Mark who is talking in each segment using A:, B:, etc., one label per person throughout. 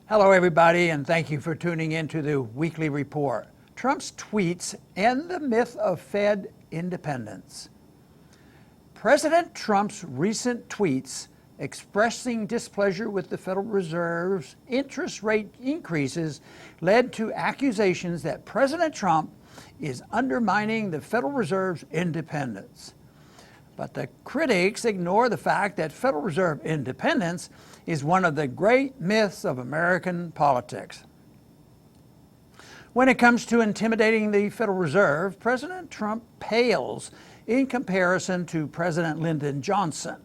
A: Hello everybody, and thank you for tuning in to the weekly report. Trump's tweets end the myth of Fed independence. President Trump's recent tweets expressing displeasure with the Federal Reserve's interest rate increases led to accusations that President Trump is undermining the Federal Reserve's independence. But the critics ignore the fact that Federal Reserve independence is one of the great myths of American politics. When it comes to intimidating the Federal Reserve, President Trump pales in comparison to President Lyndon Johnson.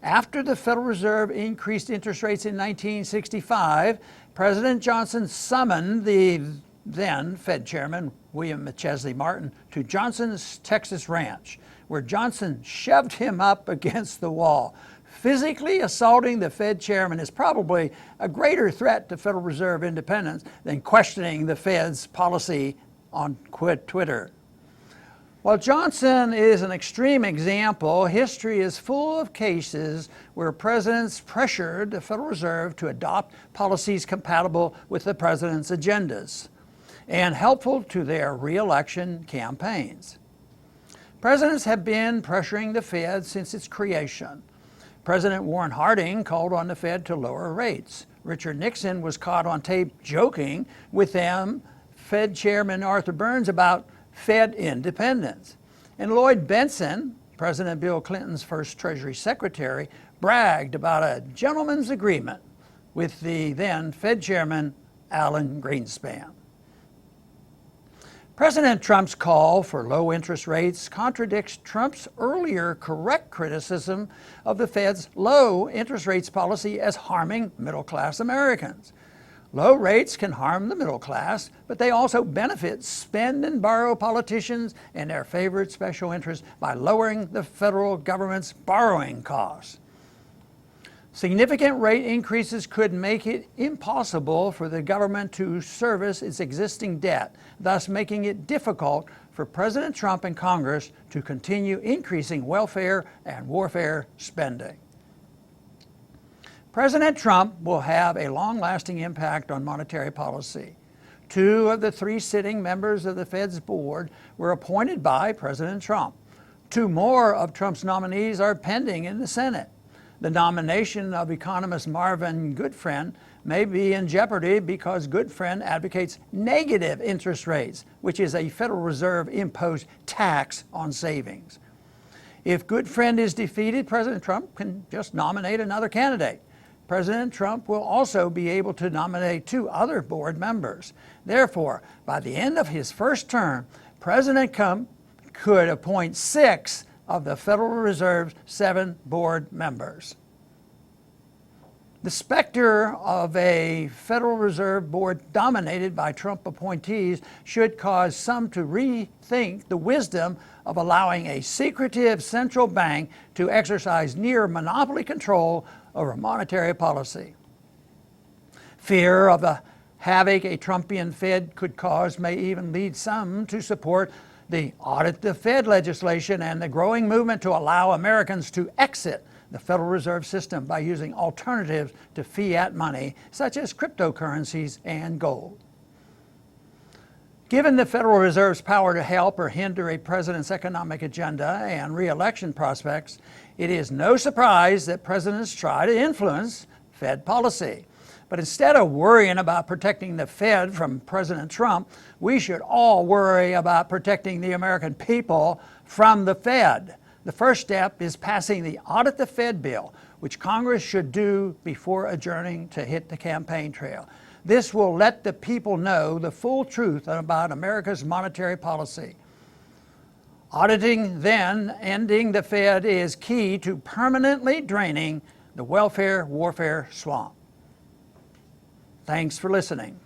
A: After the Federal Reserve increased interest rates in 1965, President Johnson summoned the then Fed Chairman William McChesley Martin to Johnson's Texas ranch, where Johnson shoved him up against the wall. Physically assaulting the Fed chairman is probably a greater threat to Federal Reserve independence than questioning the Fed's policy on Twitter. While Johnson is an extreme example, history is full of cases where presidents pressured the Federal Reserve to adopt policies compatible with the president's agendas and helpful to their re-election campaigns. Presidents have been pressuring the Fed since its creation. President Warren Harding called on the Fed to lower rates. Richard Nixon was caught on tape joking with them, Fed Chairman Arthur Burns, about Fed independence. And Lloyd Bentsen, President Bill Clinton's first Treasury Secretary, bragged about a gentleman's agreement with the then Fed Chairman Alan Greenspan. President Trump's call for low interest rates contradicts Trump's earlier correct criticism of the Fed's low interest rates policy as harming middle-class Americans. Low rates can harm the middle class, but they also benefit spend and borrow politicians and their favorite special interests by lowering the federal government's borrowing costs. Significant rate increases could make it impossible for the government to service its existing debt, thus making it difficult for President Trump and Congress to continue increasing welfare and warfare spending. President Trump will have a long-lasting impact on monetary policy. 2 of the 3 sitting members of the Fed's board were appointed by President Trump. 2 more of Trump's nominees are pending in the Senate. The nomination of economist Marvin Goodfriend may be in jeopardy because Goodfriend advocates negative interest rates, which is a Federal Reserve imposed tax on savings. If Goodfriend is defeated, President Trump can just nominate another candidate. President Trump will also be able to nominate 2 other board members. Therefore, by the end of his first term, President Trump could appoint 6 of the Federal Reserve's 7 board members. The specter of a Federal Reserve board dominated by Trump appointees should cause some to rethink the wisdom of allowing a secretive central bank to exercise near monopoly control over monetary policy. Fear of the havoc a Trumpian Fed could cause may even lead some to support the Audit the Fed legislation and the growing movement to allow Americans to exit the Federal Reserve System by using alternatives to fiat money, such as cryptocurrencies and gold. Given the Federal Reserve's power to help or hinder a president's economic agenda and re-election prospects, it is no surprise that presidents try to influence Fed policy. But instead of worrying about protecting the Fed from President Trump, we should all worry about protecting the American people from the Fed. The first step is passing the Audit the Fed bill, which Congress should do before adjourning to hit the campaign trail. This will let the people know the full truth about America's monetary policy. Auditing, then ending the Fed, is key to permanently draining the welfare warfare swamp. Thanks for listening.